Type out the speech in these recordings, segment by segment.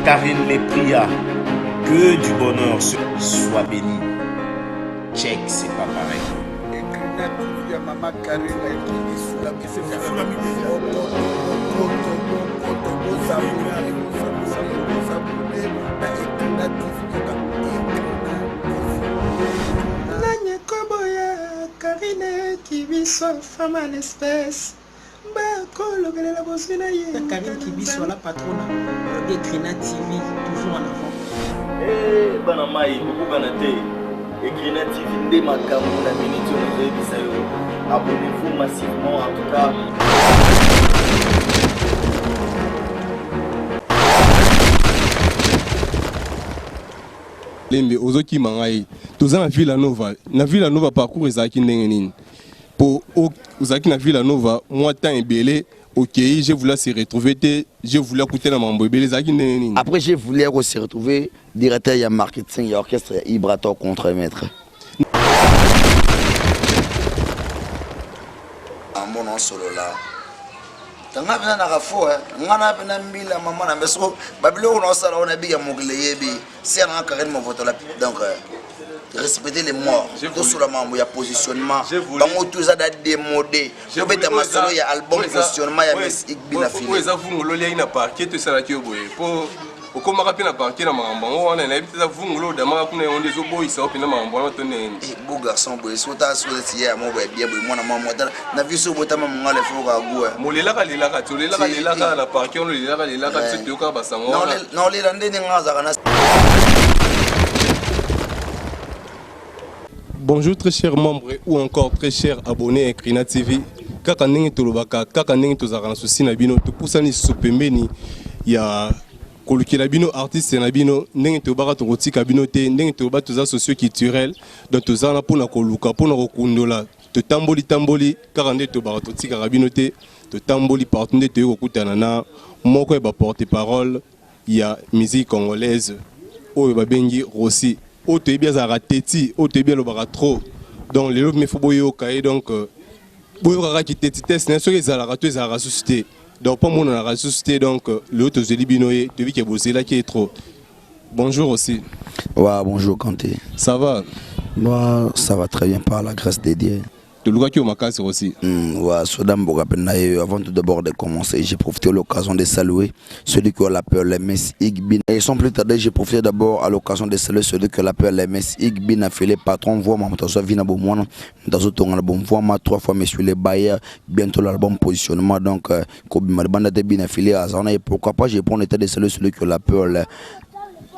Karine les pria que du bonheur soit béni. Check, c'est pas pareil. Maman Karine Karine qui vit soit femme à l'espèce. Karine qui vit soit la patronne de Krina TV, toujours en avant. Eh, Banamaï, beaucoup Banate. Et Krina TV, dès ma camoufle, la minute, on a abonnez-vous massivement, en tout cas. Lembe ozoki mangai toza na Villa Nova parcours ezaki ndenge nini po ozaki na Villa Nova moi temps ebele OK je voulais se retrouver je voulais écouter na mambo ebele ezaki ndenge nini après je voulais se retrouver directeur ya marketing ya orchestre Ibrato contre-maître mon nom solo là tanga bina na rafo ngana bina mbila mama na meso babilo on sala on a biga mogle yebi c'est un Karine mon vote là donc respecter les morts tout sur la mambo ya positionnement bango tout ça da démodé je vais ta masolo ya album positionnement ya musique bina fini pour ça vous ngolo lia ina parquet to sala ki oboye pour okoma kapi na parquet na mambo wana na ebita vous ngolo da maka kuna onde zo boy ça opina mambo wana to nene beau garçon boy sota sur le tiers mo boy bien boy mwana mama na viso botama mangale fo ka gua molela ka lelaka to lelaka na parquet on lelaka to yoka basango non lela ndeni ngaza kana. Bonjour très chers membres ou encore très chers abonnés à Krina TV. Kaka ndenge tolobaka, kaka ndenge tozaka na souci na bino, topusani sopembeni ya kolukela bino artiste na bino, ndenge tobaka tokotika bino te, ndenge toba toza socio-culturel, donc toza na pona koluka, pona kokundola, tamboli, kaka ndenge tobaka totika bino te, tamboli partout ndenge toyo kokutana na moko ba porte-parole ya musique congolaise, oyo babengi Rossi. Oto bien za teti, oto bien le bara trop. Donc les autres me faut boyo kaé donc boyo kaka ki teti test na soki za la rato za ressuscité. Donc pas mon na ressuscité donc le autre zeli binoye, tu vis que bosser là qui est trop. Bonjour aussi. Ouais, bonjour Kanté. Ça va? Moi ça va très bien par la grâce de Dieu. Tu le vois qui au Macas aussi. Ouais, avant tout d'abord de commencer, j'ai profité de l'occasion de saluer celui qu'on appelle les Mess Igbin. Et sans plus tarder, j'ai profité d'abord à l'occasion de saluer celui qu'on appelle les Mess Igbin, affilié patron, voix ma moto, vina bomwana, dans autre album, voix ma 3 fois, monsieur les bailleurs, bientôt l'album positionnement, donc, comme ma bande de bien affilié à Zana, et pourquoi pas, j'ai pris l'état de saluer celui qu'on appelle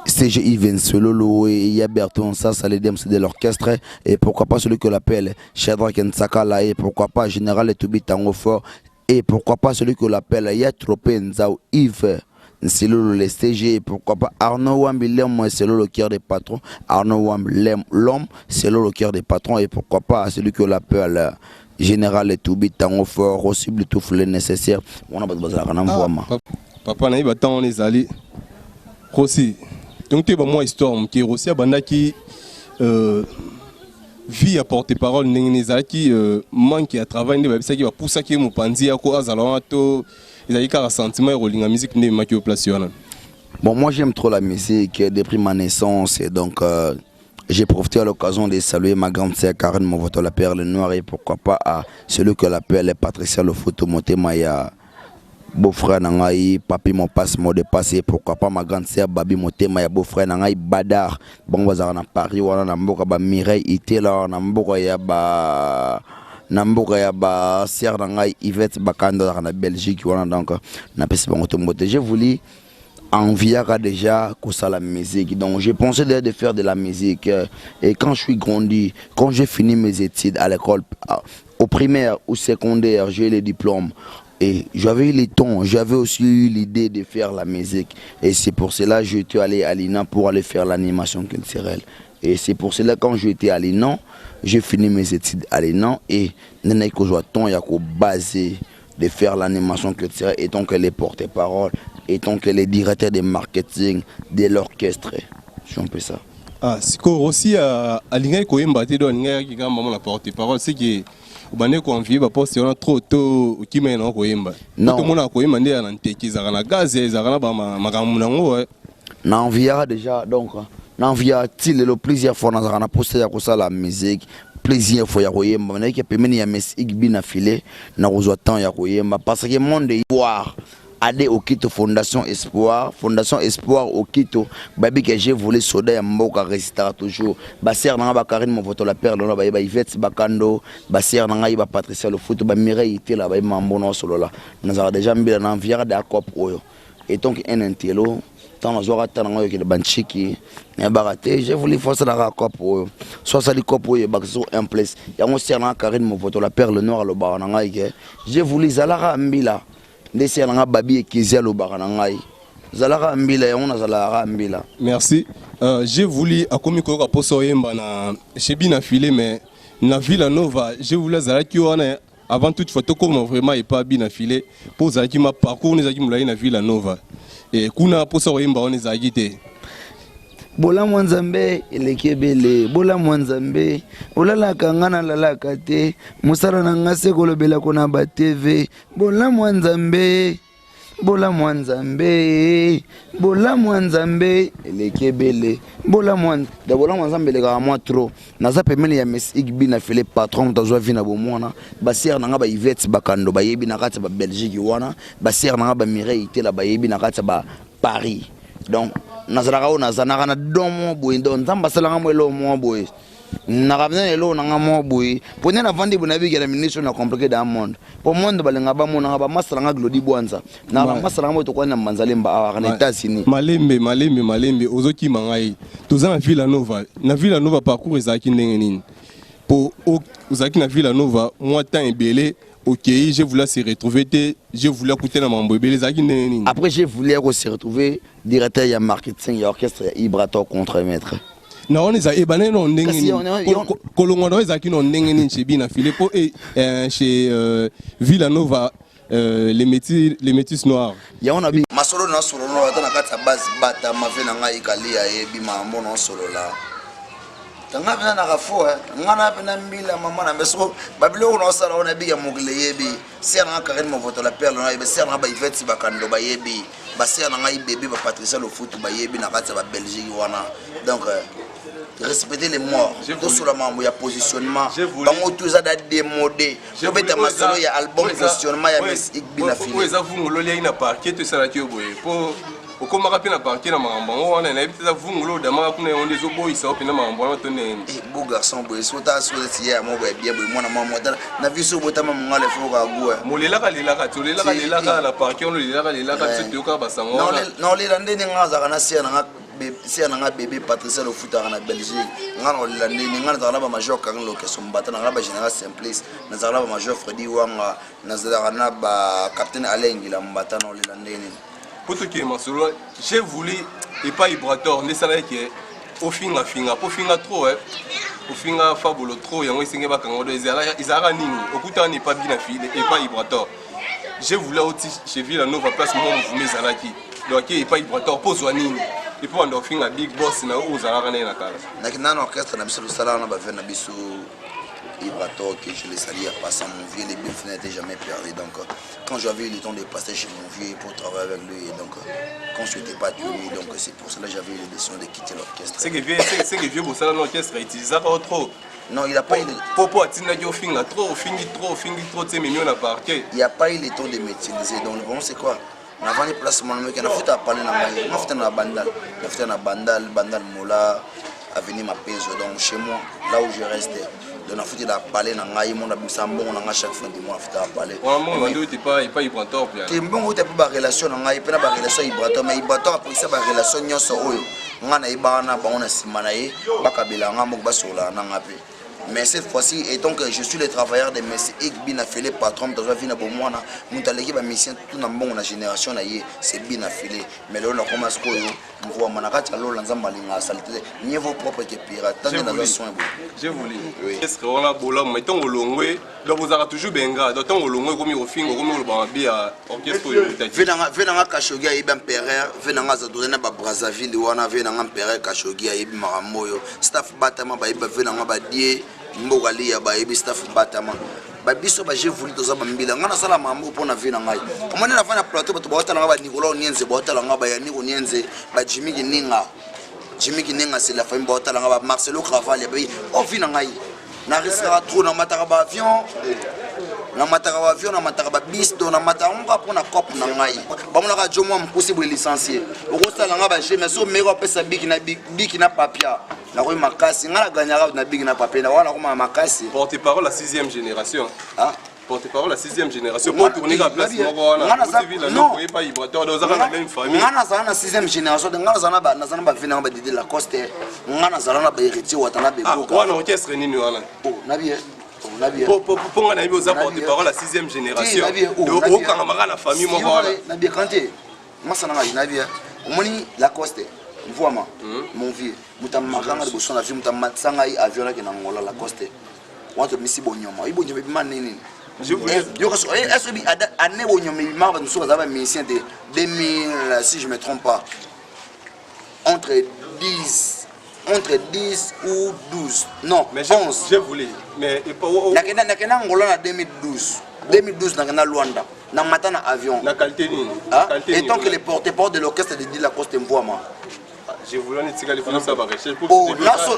CGI Vincelolo et Yaberton, ça les dames de l'orchestre et pourquoi pas celui que l'appelle Shadrach Nsakala et pourquoi pas Général Etoubi Tango Fort et pourquoi pas celui que l'appelle Yatropé Nzao Yves Ncelolo le CG et pourquoi pas Arnaud Wambi l'homme c'est le cœur des patrons Arnaud Wambi l'homme c'est le cœur des patrons et pourquoi pas celui que l'appelle Général Etoubi Tango Fort aussi tout le nécessaire on a besoin de voir papa na on les allés aussi. Donc tu as moi histoire qui aussi banda qui vie à porte-parole n'engeza qui manque à travail ne ça qui va pousser qui mo panzi à quoi azalon to ils a un sentiment rolling la musique ne ma qui au place. Bon moi j'aime trop la musique depuis ma naissance et donc j'ai profité à l'occasion de saluer ma grande sœur Karine mon vote la perle noire et pourquoi pas à celui que l'appelle Patricia le photo monté Maya beau-frère nangai papi mon passe mot de passer pourquoi pas ma grande sœur babi motema ya beau-frère nangai badar bon bazara na Paris wana na mboka ba Mireille itela na mboka ya ba sœur nangai Yvette Bakando na Belgique wana donc na pesi bango to mbote j'ai voulu envier déjà que ça la musique donc j'ai pensé de faire de la musique et quand je suis grandi quand j'ai fini mes études à l'école au primaire ou secondaire j'ai les diplômes. Et j'avais eu les tons, j'avais aussi eu l'idée de faire la musique. Et c'est pour cela que j'étais allé à l'INA pour aller faire l'animation culturelle. Et c'est pour cela que quand j'étais à l'INA, j'ai fini mes études à l'INA. Et il y a basé de faire l'animation culturelle, étant que les porte-parole, étant que les directeurs de marketing de l'orchestre. C'est un peu ça. Ah, c'est aussi à l'INA qui a porte-parole, c'est que bande convier ba poste on a trop to kimena ko yemba to mona ko yemba ndia na nteki za na gaz za na ba makamuna ngo n'enviera déjà donc n'enviera-t-il le plaisir fois dans la poster ya kosa la musique plaisir fois ya koyemba na ki pemeni ya musique bina filé na kozwa temps ya koyemba parce que monde espoir Ade Okito Fondation Espoir Okito babi que j'ai volé soda ya mboka restera toujours baser na ba Karine mon voto la perle na ba Yvette Bakando baser na ba Patricia le foot ba Mireille Tela ba mambo no solo la na déjà mbila na enviera de akop oyo et donc un intello tant na zora tant na yo ke banchiki na baraté j'ai voulu forcer la akop oyo soit ça li cop oyo ba so un place ya mo ser na Karine mon voto la perle noire le bar na ngai j'ai voulu zalara mbila merci. J'ai voulu à Komiko Raposo Yemba na Chebina Filé, mais na Villa Nova, j'ai voulu Zalaki avant toute photo comme vraiment et pas bien affilé pour Zalaki ma parcours les Moulay na Villa Nova. Et Kuna Poso Yemba on les a guidés. Bola mwanzambe elekebele bola mwanzambe olala kangana lala kate musala na ngase kolobela kona ba TV bola mwanzambe elekebele bola mwanzambe le ga moi trop naza pemeli ya Messi Igbi na fele patron tazwa vina bomona baser na ba Yvette Bakando ba yebi na kata ba Belgique wana baser na ba Mireille Tela ba yebi na kata ba Paris donc nazalaka o nazanaka na domo boye ndo nzamba salanga mwelo mo boye nakabana elo nanga mo boye pone na vandi bona bigela ministre na compliqué dans monde pour monde balenga ba mona ba masalanga glodi bwanza na ba masalanga mo to kwa na manzalemba awa na États-Unis malembe ozoki mangai toza na Villa Nova parcours ezaki ndenge nini pour ozaki na Villa Nova moi temps ebele. Ok, je voulais se retrouver, je voulais écouter la mambo. Après, je voulais se retrouver directeur de marketing et orchestre Ibrator contre-maître. Non, on est à Ebané, non, Colombo est à qui non, chez Bina Filippo et chez Villanova, les métis noirs. Il y a un habit. Ma solo na solo no, attends, na base bata, ma vie na ngai kali a ebi ma mono solo là. Tanga bina na rafo ngana bina mbila mama na beso babilo no sala ona biya mugile yebi ser na Karine mon voto la perle na be ser na ba Yvette Bakando ba yebi ba ser na ngai bébé ba Patricia le foot ba yebi na kata ba Belgique wana donc respecter les morts tout sur la mambo ya positionnement bango tous ada démodé to beta masolo ya album positionnement ya Messi Igbi na fini eza vungulo lia ina parquet to sala ki boye po okoma kapi na parquet na mambo wana na ebita vungulo dama kuna onde zo boy sa opina mambo wana to ne beau garçon boy sota soti ya mo boy bien boy mwana mama na viso botama mngale fo ka gua molela ka la parquet on lela ka tsoto ka basango non lela ndeni ngaza kana sia na bébé Patricia le foot na Belgique ngana lela ndeni ngana za ba major kan lo ke sombata na ba général Simplice na za ba major Freddy Wanga na za na ba capitaine Alain Ngila mbata na lela ndeni. Pour tout qui est masolo, j'ai voulu et pas Ibrator, ne savait que au finga, pour finga trop, au finga fabuleux trop, il y a un singe bakango, ils arrêtent nini, au coup n'est pas bien affilé et pas Ibrator. J'ai voulu aussi chez Villa Nova place moi vous mes alaki, donc et pas Ibrator pose nini. Et pour en finga big boss na aux arrêts na kala. Na kina orchestre na biso sala na ba na biso Ibrator que je les salue à passer mon vieux, les billes n'étaient jamais perdu. Donc quand j'avais eu le temps de passer chez mon vieux pour travailler avec lui, donc quand je n'étais pas tenu, donc c'est pour cela que j'avais eu la décision de quitter l'orchestre. C'est que vieux pour ça l'orchestre utilisait pas trop. Non, il n'a pas eu le il n'a pas eu le temps de m'utiliser. Donc bon, c'est quoi? On a vendu placement, on a fait à parler dans la bandal mola. Avenir ma pèse donc chez moi là où je restais donc on a fait la parler dans ngai mon abisa bon on a chaque fin du mois fait la parler moi tu pas Ibrator bien tu bon tu pas relation dans ngai pas relation Ibrator mais Ibrator après ça ba relation nyonso oyo ngana ibana ba on a simanaye bakabela ngamo basola na ngapi. Mais cette fois-ci, étant que je suis le travailleur de Messi Igbi na filé patron dans la vie na bomwana, mon talegi ba mission tout na bon na génération na yé c'est bien affilé. Mais là on commence quoi yo, on voit manakata lo lanzamba linga saleté, ni vos propres que pirate, tant dans la soin. J'ai voulu. Est-ce qu'on a bola mais tant au longwe, là vous avez toujours benga, tant au longwe comme au fin comme au bambi à orchestre yo. Venanga Kashogi a ben perrer, venanga za donner ba Brazzaville wana venanga perrer Kashogi a ibi maramoyo, staff batama ba iba venanga ba die Mbogali ya ba ibi staff batama. babiso ba j'ai voulu toza bambila ngana sala mambo pona vie na ngai omone na fana plateau bato ba otala ngaba Nicolas Onienze ba otala ngaba ya Nico Onienze ba Jimmy Kininga c'est la famille ba otala ngaba Marcelo Craval ya bi o vie na ngai na risera trop na mataka ba avion na mataka ba bis do na mataka on pona cop na ngai ba mona ka jomo impossible licencier o ko sala ngaba je mais so meko pesa biki na papia na ko makasi ngala ganyaka na biki na papia na wana ko makasi porte-parole la 6e génération. Ah Porte-parole la 6e génération pour tourner la place non pouvez pas y boire dans la même famille. Ngana za na 6e génération de ngana za na ba vina ba Didi Lacoste ngana za na ba héritier watana be ko wana orchestre nini wana na bien pour ngana ibi oza porte-parole la 6e génération o kanga na famille mo wana na bien kanté masa na na bien omoni Lacoste vraiment mon vieux mutamaka de boson la vie mutamatanga avion la ke na ngola Lacoste wanto misi bonyoma ibonyoma bimanene. Je voulais. Est-ce que année où nous avons un musicien de 2000, si je ne me trompe pas, entre 10 ou 12, non, mais 11. Je voulais, mais il faut. Nakena Angola en 2012. 2012, nakena Luanda. Namatana avion. La qualité ni. Et tant que les porte-parole de l'orchestre de Didi Lacoste Mvoama. Je voulais en étiqueter les finances à Baréchel pour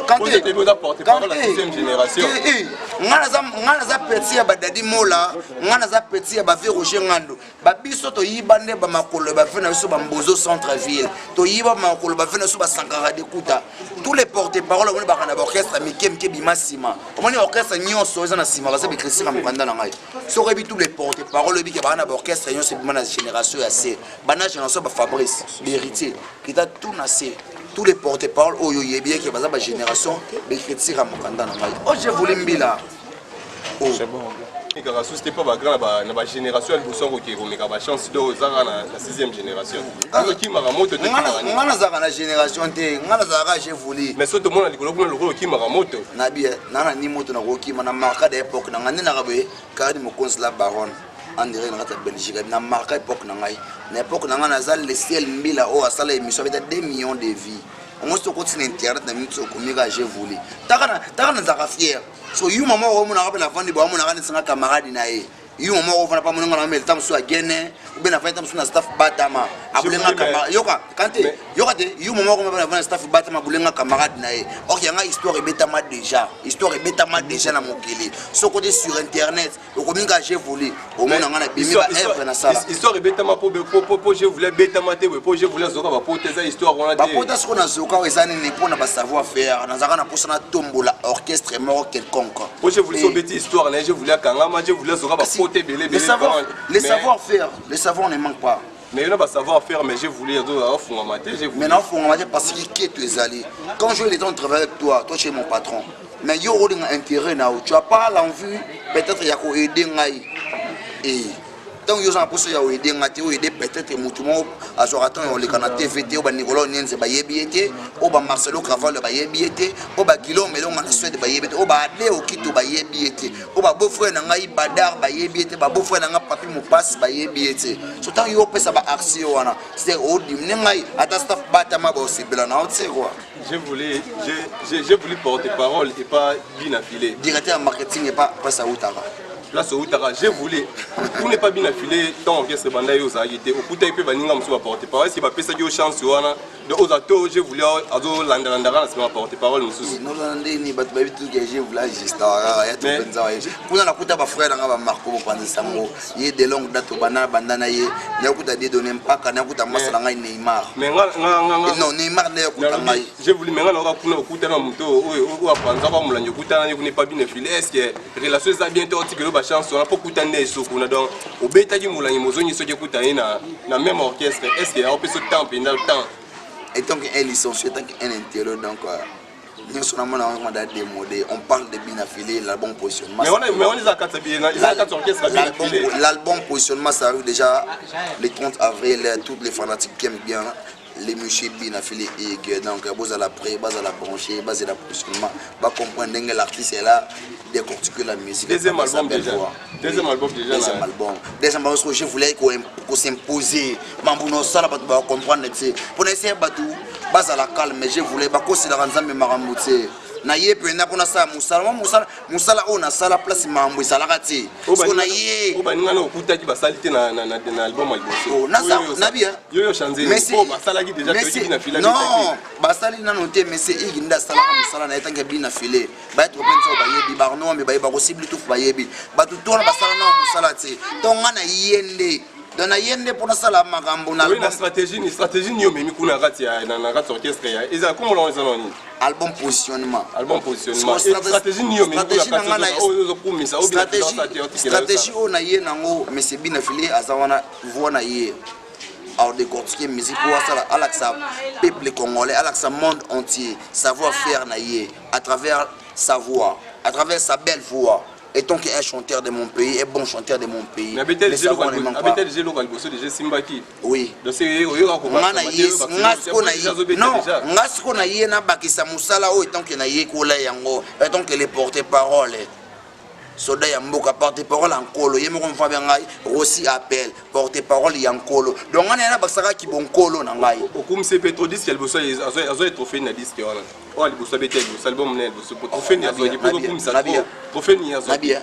quand tu es porte-parole la 6e génération. Ngana petit badadi mola ngana za petit ba Roger Ngando ba biso to yibande ba makolo ba fena so ba Mbozo centre ville to yiba makolo ba fena so ba Sankara de Kuta tous les porte-parole on ba kana ba orchestre mikemke bimasima omoni orchestre nyonso eza na sima ba se bikrisira mukanda na ngai so rebi tous les porte-parole bi ke ba na ba orchestre nyonso bi na génération ya C bana génération ba Fabrice l'héritier qui t'a tout nassé tous les porte-parole oyo yebi ke ba za ba génération bikrisira mukanda na ngai oh je voulais mbila. C'est bon. Et quand c'était pas grand na génération elle bousson qui romeka ba chance do zara na 6e génération. Qui m'a moto te ngana zara na génération te ngana zara j'ai voulu. Mais so to mona likolo kuna lokolo qui m'a moto. Na bien nana ni moto na roki mana marka de époque na ngane na rabe kadi mo consulat baron André na ta Belgique na marka époque na ngai. Na époque na ngana zal le ciel mbila o asala émission avec 2 millions de vies. On se continue internet na mito komika j'ai voulu. Takana zara fier. So you mama wo mona ka na vandi ba mona ka ntsanga camarade na ye you mama wo fana pa mona ngana mel tam so agene u be na fa tam so na staff batama abulenga camarade yoka kante yoka te you mama wo na fa staff batama abulenga camarade na ye ok yanga histoire betama déjà na mokili so côté sur internet o komika j'ai voulu o mona ngana bimi ba œuvre na sala histoire betama po je voulais betama te po je voulais zoka ba poteza histoire on a ba poteza ko na zoka ezani ne pona ba savoir faire na zaka na posana tombola orchestre mort quelconque. Moi je voulais sauver cette histoire, je voulais Kangama, je voulais sauver les savoir-faire, les savoirs ne manquent pas. Mais il n'y a pas savoir-faire, mais je voulais maintenant parce que tu es allé. Quand je les temps de travailler avec toi tu es mon patron. Mais il y a un intérêt, tu n'as pas l'envie, peut-être qu'il y a aider. Et donc ils ont poussé à aider peut-être mutumo à genre attends on les canaux TVT au bas Nicolas Onienze ba yebiete au bas Marcelo Craval ba yebiete au bas Guillaume Melon na Suède ba yebiete au bas Adé au Kito ba yebiete au bas beau-frère na ngai Badar ba yebiete ba beau-frère na nga Papi Mopass ba yebiete so tant yo pesa ba action wana c'est au dimne ngai ata staff batama ba aussi bela na tu sais quoi. J'ai voulu porter parole et pas bien affilé. Directeur marketing et pas ça Outara. Place au Outara, j'ai voulu. Tout n'est pas bien affilé tant orchestre bandaille aux aïtés. Au Kouta, il peut venir me sur porter parole. Si ma pesa yo chance de aux atos, j'ai voulu azo landara c'est ma porter parole nous souci. Nous landé ni bat baby tout que j'ai voulu juste ya tout benza. Kuna na kuta ba frère nga ba Marco Panza Sango. Yé de longue date banana bandana yé. Na kuta de donner pas na kuta masala ngai Neymar. Mais non Neymar na kuta ngai. J'ai voulu mais nga kuna kuta na muto ou apanza ba mulanyo kuta na n'est pas bien affilé. Est-ce que relation ça bientôt que ba chance on a pas kuta ndeso kuna donc au betaji mulanyo mozonyi soje kuta na même orchestre. Est-ce que on peut se temps pendant le temps. Et tant qu'un licencié, tant qu'un intérieur, donc on parle de bien affilé, l'album positionnement. Mais on est à 4 l'album positionnement, ça arrive déjà le 30 avril. Tous les fanatiques qui aiment bien les musiques bien affilées et donc vous allez après, vous allez brancher, vous allez positionnement, vous comprendre que l'artiste est là, décortiquer la musique. Deuxième album déjà. Deuxième album, je voulais qu'on s'impose. Mambuno sala ba comprendre pour essayer batu basa la calme mais je voulais ba considérer ensemble maramutse na ye pe na kona sa musala o na sala place mambo salaka ti so na ye o baninga na okuta ki basalite na album alboso na bien yo chanze po basala ki déjà to ki na fila non basali na noté mais c'est iginda sala musala na etanga bina filé ba être penso ba yebi ba no me ba possible tout ba yebi ba tout na basala na musala ti to ngana yende dans la yende pour ça magambo na oui na stratégie ni yo memi kuna kati ya na kati orchestre ya eza comme on les anoni album positionnement stratégie ni yo memi kuna kati o kumisa o bien stratégie o na ye nango mais c'est bien filé azawana voix na ye alors décortiquer musique pour ça Alexa peuple congolais Alexa monde entier savoir faire na ye à travers sa voix à travers sa belle voix. Et tant qu'un chanteur de mon pays, un bon chanteur de mon pays. Mais oui. Non, les porte-parole. Soda Yamboka porte-parole en colo. Yemoko Fabengai, Rossi appelle, porte-parole Yankolo. Donc on est là, Baksara qui bon colo Nangai. Au comme c'est Petro disque, elle bosse, elle a trophée na disque. Oh, elle bosse avec elle, l'album n'est pas trophée ni azoé, comme ça. Trophée ni azoé. Nabia.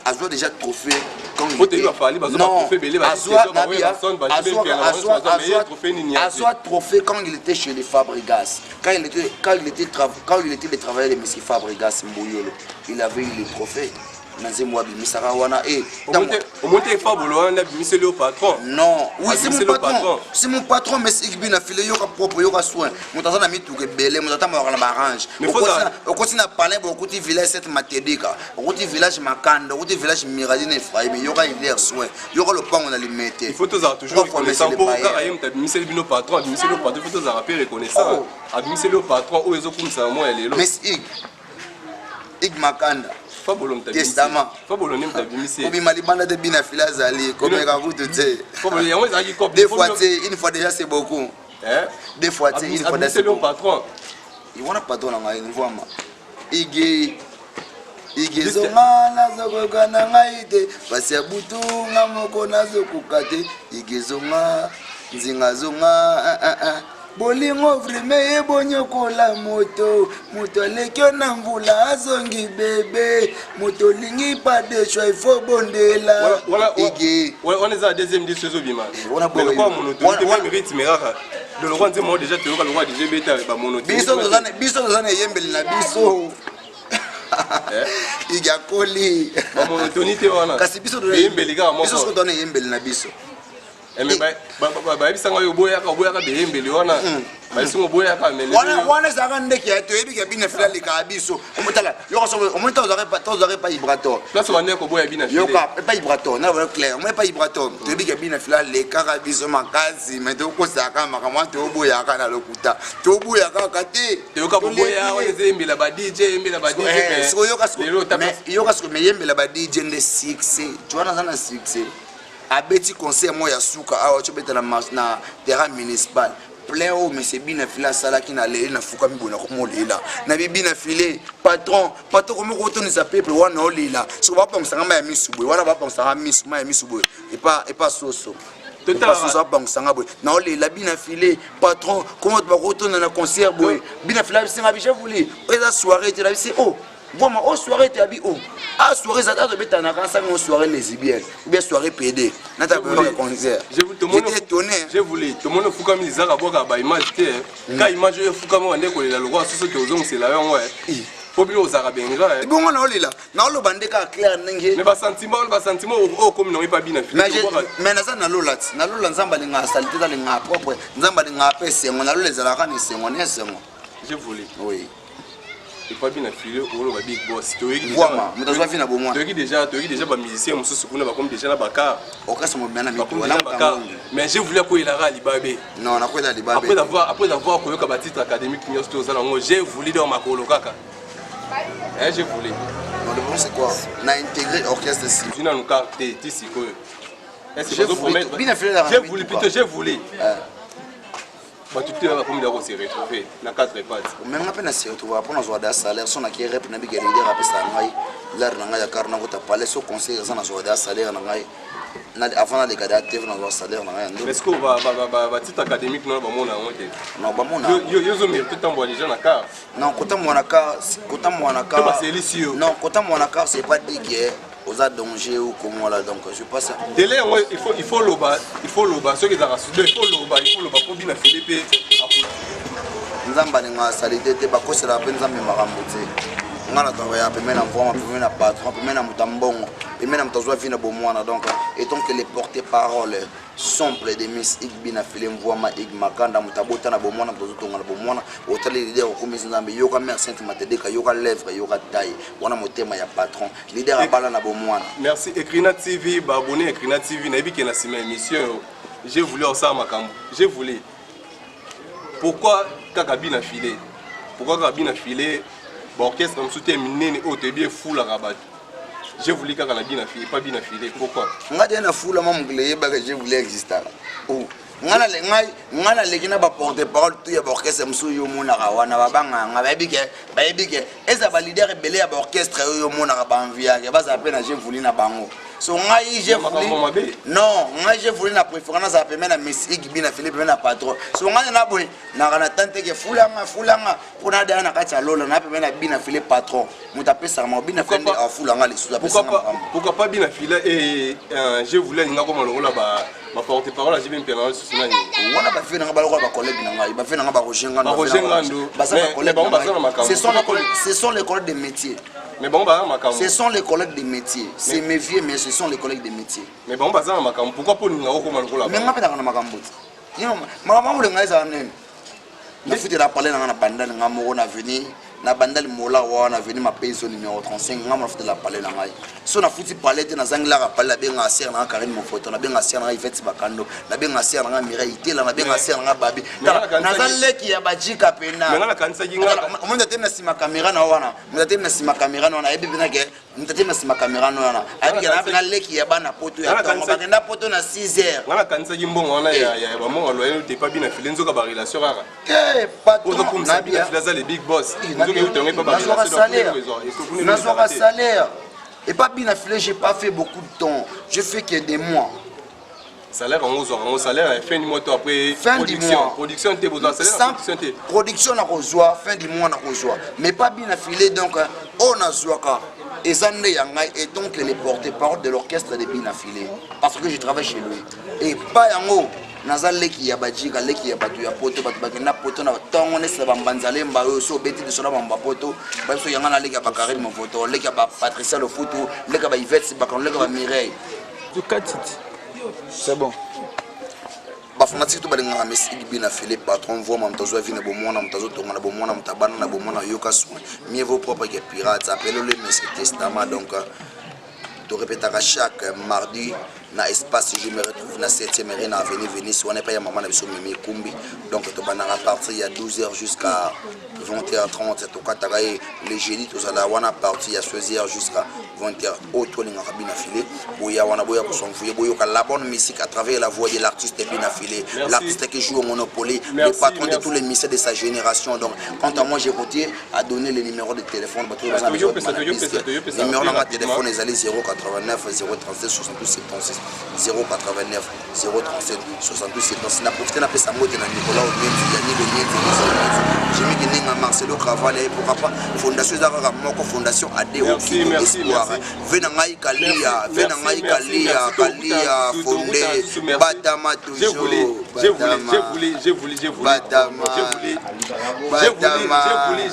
Azoé déjà trophée quand il était. Non, Azoé trophée quand il était chez les Fabregas. Quand il était le travailleur de Monsieur Fabregas Mbouyolo, il avait eu le trophée. Non, oui, c'est mon patron. C'est mon patron, mais c'est qu'il a filé, il y aura propre, il y aura soin. Mon temps, on a mis tout le belé, mon temps, on a l'arrange. On continue à parler, beaucoup de villages, cette mathédica, beaucoup de villages Makanda, beaucoup de villages Miradine et Fraï, mais il y aura l'air soin. Il y aura le pain, on a les mettre. Il faut toujours reconnaissant pour administrer le patron, administrer le patron, il faut toujours rappeler reconnaissant. Administrer le patron, où ils ont comme ça, moi, elle est là. Mais Ig Makanda. Testament. Comme Malibanda de Bina Filazali, comme Ragout de Des fois, une fois déjà, c'est beaucoup. Des fois, une fois déjà, c'est beaucoup. Patron. Il y a un patron dans une voix. Igezonga nazokoka na ngai te pasi ya butu nga moko nazokoka te igezonga nzingazonga bolingo vrime ebonyokola moto moto alekio na mvula azongi bebe moto lingi pas de choix il faut bondela ige on est à deuxième disque zo bima on quoi monoto te mérite meraka le roi nze mo déjà te le roi déjà beta ba monoto biso zana yembeli na biso iga koli ba monotonité wana kasi biso yembeli ka mo biso ko donner yembeli na biso mais ba bisanga yo boya ka behembeli wana ba singo boya ka mais wana zaka ndeki ya to yebi ka bina fila lika biso omotala yo ka so omota ozare pas vibrator place wana ko boya bina yo ka pas vibrator na voilà clair moi pas vibrator to yebi ka bina fila lika ka biso makazi mais to ko saka makama to boya ka na lokuta to boya ka kate yo ka boya wana zembela ba DJ embela ba DJ mais yo ka so mais yembela ba DJ nde 6 tu wana sana 6 abeti conseil moi ya suka awa chobeta na terrain municipal plein o mais c'est bien fila sala ki na leli na fuka mibona ko molela na bibina filé patron comme ko toni sa peuple wana olela so ba pangsa ngama ya misubwe wana ba pangsa ma ya misubwe et pas soso total so ba pangsa ngabwe na olela bina filé patron comment ba ko toni na concert boy bina fila singa bi chefuli eza soirée te la c'est oh vraiment au soirée te abi oh ah soirée ça doit être na quand ça une soirée lesbienne ou bien soirée PD nata ko concert j'étais étonné je voulais tout le monde fuka mizaka boka ba image te ka image yo fuka mo ndeko lela lokwa soso te ozong c'est la yango faut bien osaka benga bongo na olila na lo bandeka clair ndenge mais ba sentiment oh comme non pas bien mais na ça na lola nzamba linga salite za linga propre nzamba linga pese ngona lo lezala kana sengo ne sengo je voulais oui il faut bien filer au ba big boss vraiment mutazoa fina bo moi déjà ba musicien mususu kuna ba comme déjà na baka okasa mo bana mito wala mais je voulais ko ilaka libabe non na ko ila libabe après avoir koyoka ba titre académique nyos to zala ngo j'ai voulu dans ma kolo kaka je voulais non le bon c'est quoi na intégré orchestre si tu n'as nous carte ici ko est-ce que je promettre j'ai voulu plutôt j'ai voulu tu te rends compte de se retrouver dans 4 pattes. Même quand on se retrouve après on a des salaires, son qui rep na bigé leader après ça ngai, l'air na ngai ya karna ko ta palais so conseil ça na zo des salaires na ngai. Na avant les gars TV na zo salaire na ngai. Est-ce que va titre académique non ba mona honte? Non ba mona. Yo zo mérite tant bon déjà na car. Non, kota mwanaka. Non, kota mwanaka c'est pas dit que aux a danger ou comment là donc je passe. Délai il faut loba ceux qui ont il faut loba pour bien Philippe. Nzamba ninga salite te ba kosela penza me makambo te. Ngana travailler pe mena mvoma pe mena patron pe mena mutambongo pe mena mtazwa vina bomwana donc étant que les porte-parole simple de Miss Igbina film mvoma igmakanda mutabota na bomwana mtozotonga na bomwana otali leader ko Miss Nzambe yoka mère Sainte Matedeka yoka lèvre yoka taille wana motema ya patron leader abala na bomwana. Merci Ekrina TV ba abonné Ekrina TV na biki na sima émission j'ai voulu ça makambo j'ai voulu pourquoi Kakabina filé pourquoi Kakabina filé l'orchestre me soutient minene au début fou la rabat. Je voulais qu'à la bien affilée, pas bien affilée. Pourquoi? Nga dena fou la mam glé ba que je voulais exister. Oh, ngana le kina ba porte parole tout ya orchestre msu yo mona rawana ba banga nga ba bike eza ba leader belé ya orchestre yo mona ba envia ke ba za pena je voulais na bango. So ngai je voulais non, ngai je voulais na préférence za pe mena musique bina Philippe mena patron. So ngai na boy na kana tante ke fulanga pona da na kacha lola na pe mena bina Philippe patron. Muta pesa ma bina Philippe a fulanga les sous pourquoi pas bina Philippe et je voulais nga comme lola ba ma porte-parole j'ai bien perdu sur cela. On a pas fait na ba lola ba collègue na ngai ba fait na ba rojenga ce sont les collègues de métier. Mais bon, ce sont les collègues de métier. C'est mes vieux, mais ce sont les collègues de métier. Mais bon, pourquoi pas nous n'avons pas de mais pas dans maman, je suis parler dans la bande, on a venu. Na bandal mola wana venu ma pension numéro 35 ngama fute la parler na ngai so na futi parler te na zangla ka parler benga ser na Karine mon photo na benga ser na Yvette Bakando na benga ser na Mireille Itela na benga ser na Babi na zaleki ya bajika pena menga na kanisa jinga omonda te na sima caméra na wana omonda te na sima caméra na ebi bina ke omonda te na sima caméra na wana abi na leki ya bana poto ya tongo bakenda poto na 6h ngana kanisa jimbongo wana ya ba mongo loyel te pas bien filer nzoka ba relation rara pas na bien filer les big boss salaire. Et pas bien affilé, j'ai pas fait beaucoup de temps. Je fais que des mois. Salaire, on salaire, fin du mois après. Fin du mois. Production, t'es besoin salaire. Production, on a reçu, fin du mois, on a reçu. Mais pas bien affilé, donc on a reçu. Et ça et donc les porte-parole de l'orchestre de bien affilé. Parce que je travaille chez lui. Et pas en haut. Nazal leki ya bajika leki ya batu ya poto batu bakena poto na tongo ne seba mbanzale mba yo so beti de sola mba poto ba so yanga na leki ya Bakarine mon photo leki ya Patricia le photo leki ya Yvette Bakando leki ya Mireille tout quatre c'est bon ba fanatique to balinga Messi bina Philippe patron voit mam tozo vina bomona mtazo tonga na bomona mtabana na bomona yoka soin mieux vaut propre que pirate appelez-le Monsieur Testament donc de répéter à chaque mardi na espace je me retrouve na 7e rue na avenue Venise on n'est pas ya maman na biso Mimi Kumbi donc to bana à partir il y a 12h jusqu'à 20h30 to kataka les jeudi to sala wana partir il y a 16h jusqu'à 20h auto linga kabina filé boya wana boya ko son fuye boyo ka la bonne musique à travers la voix de l'artiste bien affilé l'artiste qui joue au Monopoly le patron de tous les musiciens de sa génération donc quant à moi j'ai voté à donner le numéro de téléphone numéro de téléphone les allez 089 037 72 76 089 037 72 76 na profité na pesa moto na Nicolas Obenzi ya Nico Nieti j'ai mis que ninga Marcelo Cravale pourquoi pas fondation Zara moko fondation ADO espoir vena ngai Kalia fondé Batama toujours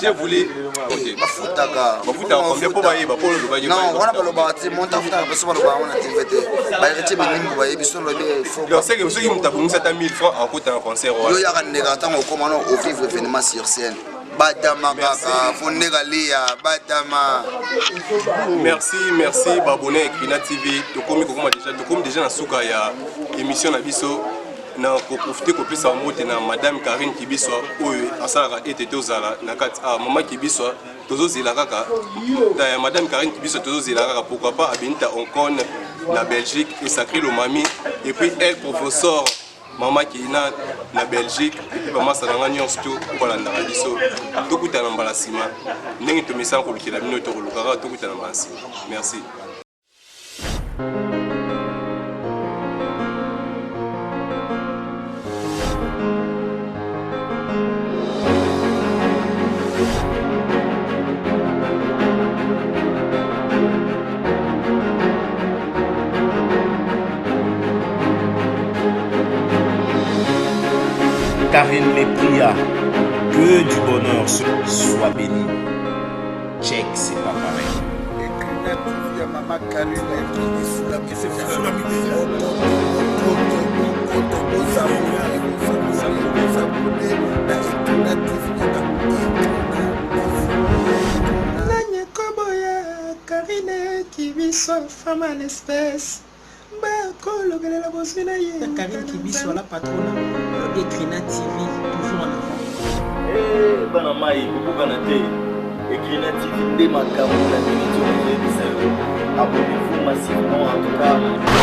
j'ai voulu bafutaka combien pour bailler ba polo ba non wana ba loba ti monta futa ba so ba loba wana TVT ba rete be nimbo ba yebiso lo be fo donc c'est que ceux qui m'tabungisa ta 1000 francs en coûte un concert yo ya kan nega tango komano au vivre événement sur scène Batama kaka fondé Kalia Batama merci babonné Ekrina TV to komi déjà na suka ya émission na biso na ko profiter ko pesa mote na madame Karine Kibiswa oyo asara était tozala na kati maman Kibiswa tozo zila kaka ta madame Karine Kibiswa tozo zila kaka pourquoi pas abinta Oncon na Belgique et sacré le mami et puis elle professeur mama qui est na Belgique et puis maman ça n'a rien surtout pour la Narabiso tout coûte à l'emballassement n'est que mes sangs qui la minute au Lucara tout coûte à l'emballassement. Merci. Karine les pria que du bonheur soit béni. Check, c'est pas pareil. Maman Karine, Karine qui vit son femme à l'espèce. Karine qui vit sur la patronne et Krina TV, toujours en avant. Eh, Banamaï, beaucoup Ganate, et Krina TV, des macabre, la minute, on a abonnez-vous massivement, en tout cas.